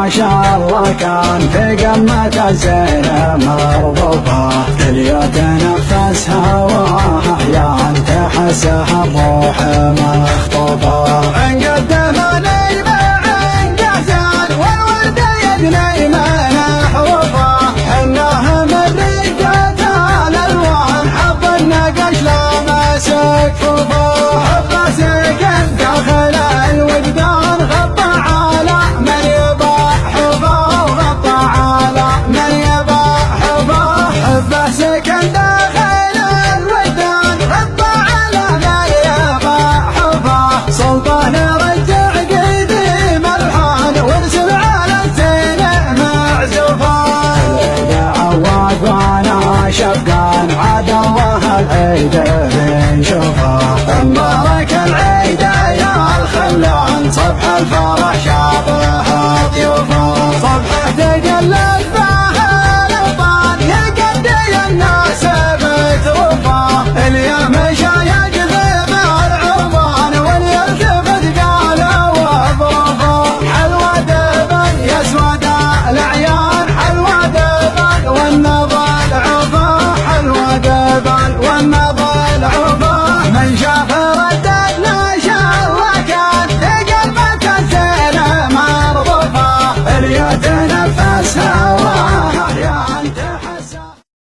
ما شاء الله كان في قمة الزين مرغوبة، اللي تنفس هواها يا تحسها الروح مخطوبة. انقدم لي معين قهزان والورد يدني من حروفه، انه من ريقة الالوان حب النقش لامسك فوفه. حب سكن داخل الوجدان غطى على من يباع حبه وغطى على من يباع حبه. حبه سكن داخل الوجدان غطى على من يباع حبه. سلطان رجع قديم الحان وارسل على الزين معزوفه. العيد عواد وانا شفقان عاد الله العيد بنشوفه. مبارك العيد يا الخلان صبح الفرح شابه ضيوفه. صبحه تجلى